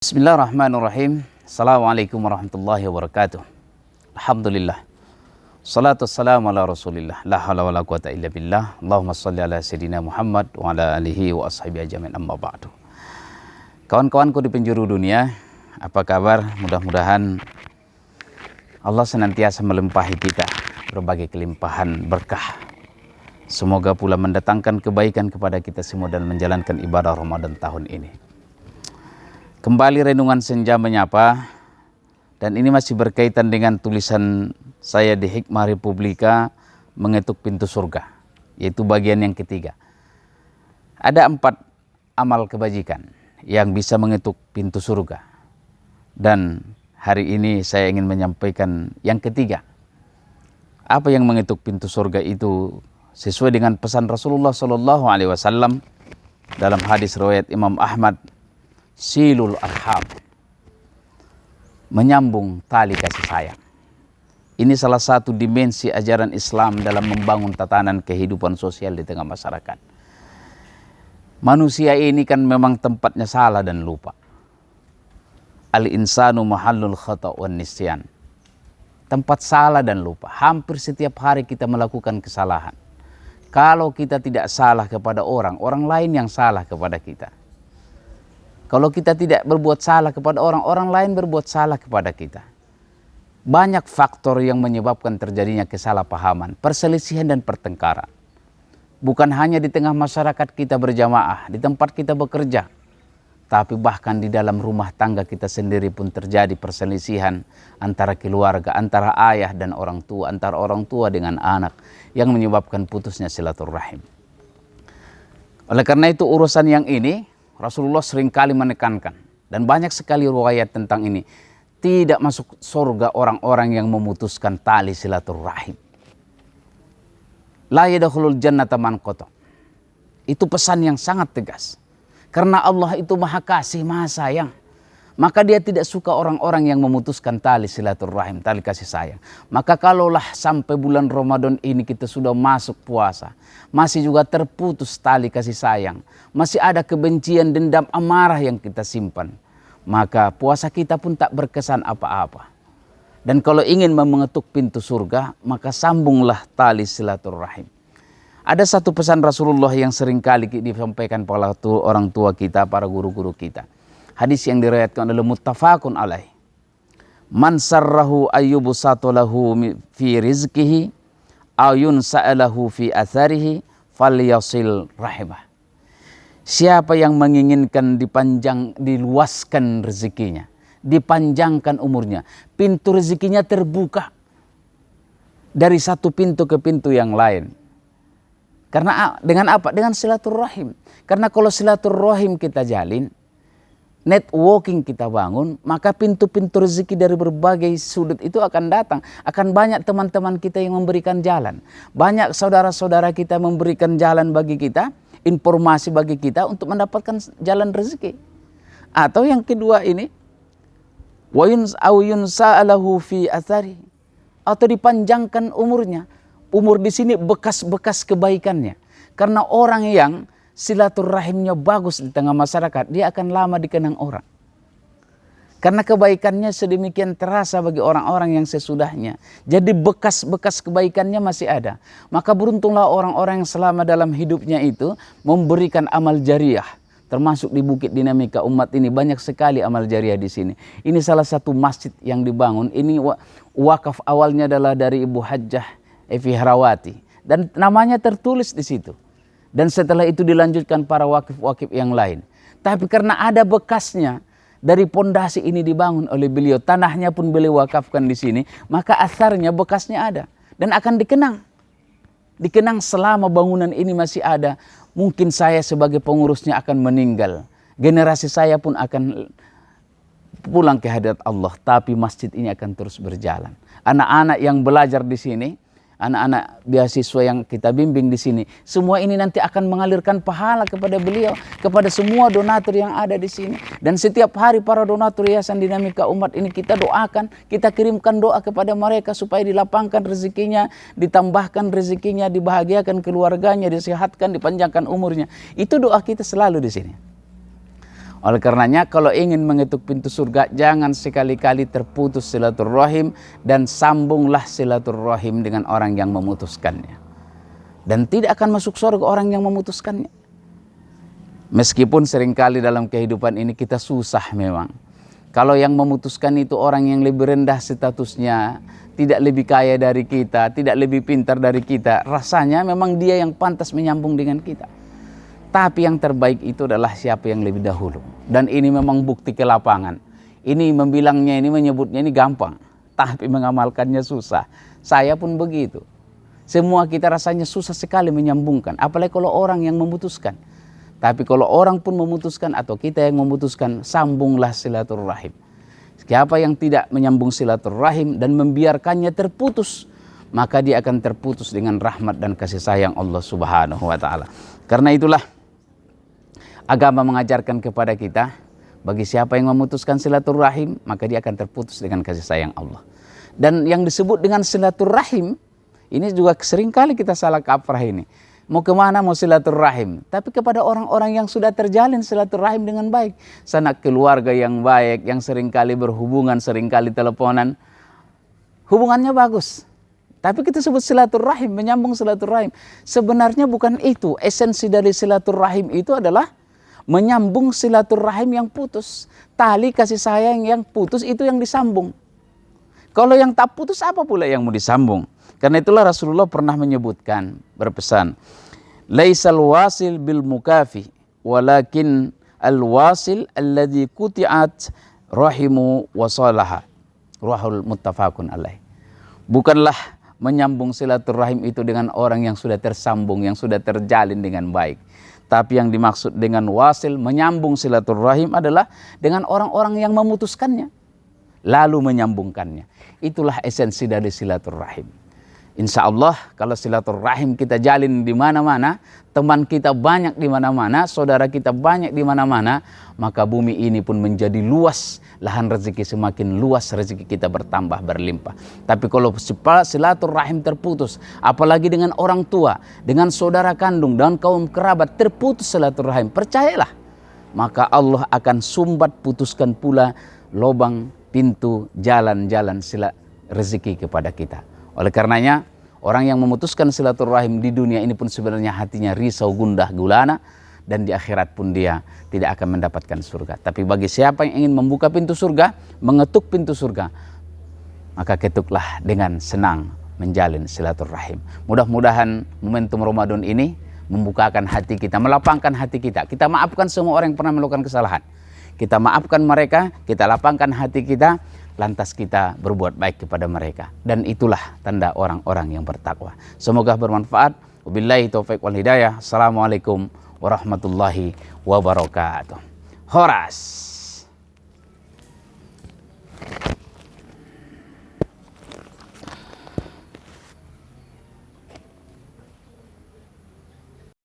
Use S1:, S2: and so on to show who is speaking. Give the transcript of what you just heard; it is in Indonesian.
S1: Bismillahirrahmanirrahim. Assalamualaikum warahmatullahi wabarakatuh. Alhamdulillah. Salatu wassalamu ala rasulillah. La hawla wa la quwata illa billah. Allahumma salli ala sayyidina Muhammad wa ala alihi wa ashabihi ajmain, amma ba'du. Kawan-kawanku di penjuru dunia, apa kabar? Mudah-mudahan Allah senantiasa melimpahi kita berbagai kelimpahan berkah. Semoga pula mendatangkan kebaikan kepada kita semua dan menjalankan ibadah Ramadan tahun ini. Kembali renungan senja menyapa, dan ini masih berkaitan dengan tulisan saya di Hikmah Republika mengetuk pintu surga, yaitu bagian yang ketiga. Ada 4 amal kebajikan yang bisa mengetuk pintu surga, dan hari ini saya ingin menyampaikan yang ketiga. Apa yang mengetuk pintu surga itu sesuai dengan pesan Rasulullah SAW dalam hadis riwayat Imam Ahmad, silul arham, menyambung tali kasih sayang. Ini salah satu dimensi ajaran Islam dalam membangun tatanan kehidupan sosial di tengah masyarakat. Manusia ini kan memang tempatnya salah dan lupa. Al-insanu mahallul khata' wan nisyan. Tempat salah dan lupa. Hampir setiap hari kita melakukan kesalahan. Kalau kita tidak salah kepada orang lain yang salah kepada kita. Kalau kita tidak berbuat salah kepada orang lain berbuat salah kepada kita. Banyak faktor yang menyebabkan terjadinya kesalahpahaman, perselisihan dan pertengkaran. Bukan hanya di tengah masyarakat kita berjamaah, di tempat kita bekerja, tapi bahkan di dalam rumah tangga kita sendiri pun terjadi perselisihan antara keluarga, antara ayah dan orang tua, antara orang tua dengan anak, yang menyebabkan putusnya silaturahim. Oleh karena itu urusan yang ini Rasulullah seringkali menekankan, dan banyak sekali riwayat tentang ini. Tidak masuk surga orang-orang yang memutuskan tali silaturahim. La yadkhulul jannata man qata'. Itu pesan yang sangat tegas. Karena Allah itu Maha Kasih, Maha Sayang. Maka dia tidak suka orang-orang yang memutuskan tali silaturahim, tali kasih sayang. Maka kalaulah sampai bulan Ramadan ini kita sudah masuk puasa, masih juga terputus tali kasih sayang, masih ada kebencian, dendam, amarah yang kita simpan, maka puasa kita pun tak berkesan apa-apa. Dan kalau ingin mengetuk pintu surga, maka sambunglah tali silaturahim. Ada satu pesan Rasulullah yang seringkali disampaikan oleh orang tua kita, para guru-guru kita. Hadis yang diriwayatkan oleh muttafaqun alaih. Man sarrahu ayyubsatu lahu fi rizqihi aw yunsa'alahu fi atharihi falyasil rahimah. Siapa yang menginginkan diluaskan rezekinya, dipanjangkan umurnya, pintu rezekinya terbuka dari satu pintu ke pintu yang lain. Karena dengan apa? Dengan silaturahim. Karena kalau silaturahim kita jalin, networking kita bangun, maka pintu-pintu rezeki dari berbagai sudut itu akan datang. Akan banyak teman-teman kita yang memberikan jalan. Banyak saudara-saudara kita memberikan jalan bagi kita, informasi bagi kita untuk mendapatkan jalan rezeki. Atau yang kedua ini, wa yunsa'alahu fi athari, atau dipanjangkan umurnya. Umur di sini bekas-bekas kebaikannya. Karena orang yang silaturahimnya bagus di tengah masyarakat, dia akan lama dikenang orang. Karena kebaikannya sedemikian terasa bagi orang-orang yang sesudahnya. Jadi bekas-bekas kebaikannya masih ada. Maka beruntunglah orang-orang yang selama dalam hidupnya itu memberikan amal jariah. Termasuk di Bukit Dinamika Umat ini banyak sekali amal jariah di sini. Ini salah satu masjid yang dibangun. Ini wakaf awalnya adalah dari Ibu Hajjah Evi Harawati. Dan namanya tertulis di situ. Dan setelah itu dilanjutkan para wakif-wakif yang lain. Tapi karena ada bekasnya, dari pondasi ini dibangun oleh beliau, tanahnya pun beliau wakafkan di sini, maka asarnya, bekasnya ada. Dan akan dikenang. Dikenang selama bangunan ini masih ada. Mungkin saya sebagai pengurusnya akan meninggal. Generasi saya pun akan pulang ke hadirat Allah. Tapi masjid ini akan terus berjalan. Anak-anak yang belajar di sini, anak-anak beasiswa yang kita bimbing di sini, semua ini nanti akan mengalirkan pahala kepada beliau, kepada semua donatur yang ada di sini. Dan setiap hari para donatur Yayasan Dinamika Umat ini kita doakan, kita kirimkan doa kepada mereka supaya dilapangkan rezekinya, ditambahkan rezekinya, dibahagiakan keluarganya, disehatkan, dipanjangkan umurnya. Itu doa kita selalu di sini. Oleh karenanya kalau ingin mengetuk pintu surga, jangan sekali-kali terputus silaturahim, dan sambunglah silaturahim dengan orang yang memutuskannya. Dan tidak akan masuk surga orang yang memutuskannya. Meskipun seringkali dalam kehidupan ini kita susah memang. Kalau yang memutuskan itu orang yang lebih rendah statusnya, tidak lebih kaya dari kita, tidak lebih pintar dari kita, rasanya memang dia yang pantas menyambung dengan kita. Tapi yang terbaik itu adalah siapa yang lebih dahulu. Dan ini memang bukti ke lapangan. Ini membilangnya, ini menyebutnya ini gampang. Tapi mengamalkannya susah. Saya pun begitu. Semua kita rasanya susah sekali menyambungkan. Apalagi kalau orang yang memutuskan. Tapi kalau orang pun memutuskan atau kita yang memutuskan, sambunglah silaturahim. Siapa yang tidak menyambung silaturahim dan membiarkannya terputus, maka dia akan terputus dengan rahmat dan kasih sayang Allah Subhanahu wa ta'ala. Karena itulah agama mengajarkan kepada kita, bagi siapa yang memutuskan silaturahim, maka dia akan terputus dengan kasih sayang Allah. Dan yang disebut dengan silaturahim, ini juga seringkali kita salah kaprah ini. Mau kemana mau silaturahim? Tapi kepada orang-orang yang sudah terjalin silaturahim dengan baik. Sanak keluarga yang baik, yang seringkali berhubungan, seringkali teleponan. Hubungannya bagus. Tapi kita sebut silaturahim, menyambung silaturahim. Sebenarnya bukan itu. Esensi dari silaturahim itu adalah menyambung silaturahim yang putus. Tali kasih sayang yang putus itu yang disambung. Kalau yang tak putus, apa pula yang mau disambung? Karena itulah Rasulullah pernah menyebutkan, berpesan, laisal wasil bil mukafi, walakin al wasil alladhi kuti'at rahimu wasalaha. Ruhul muttafaqun alaih. Bukanlah menyambung silaturahim itu dengan orang yang sudah tersambung, yang sudah terjalin dengan baik. Tapi yang dimaksud dengan wasil, menyambung silaturahim adalah dengan orang-orang yang memutuskannya, lalu menyambungkannya. Itulah esensi dari silaturahim. Insya Allah kalau silaturahim kita jalin di mana-mana, teman kita banyak di mana-mana, saudara kita banyak di mana-mana, maka bumi ini pun menjadi luas, lahan rezeki semakin luas, rezeki kita bertambah berlimpah. Tapi kalau silaturahim terputus, apalagi dengan orang tua, dengan saudara kandung, dan kaum kerabat terputus silaturahim, percayalah, maka Allah akan sumbat putuskan pula lubang pintu jalan-jalan rezeki kepada kita. Oleh karenanya, orang yang memutuskan silaturahim di dunia ini pun sebenarnya hatinya risau, gundah, gulana, dan di akhirat pun dia tidak akan mendapatkan surga. Tapi bagi siapa yang ingin membuka pintu surga, mengetuk pintu surga, maka ketuklah dengan senang menjalin silaturahim. Mudah-mudahan momentum Ramadan ini membukakan hati kita, melapangkan hati kita. Kita maafkan semua orang yang pernah melakukan kesalahan. Kita maafkan mereka, kita lapangkan hati kita, lantas kita berbuat baik kepada mereka. Dan itulah tanda orang-orang yang bertakwa. Semoga bermanfaat. Wabillahi taufiq wal hidayah. Assalamualaikum warahmatullahi wabarakatuh. Horas.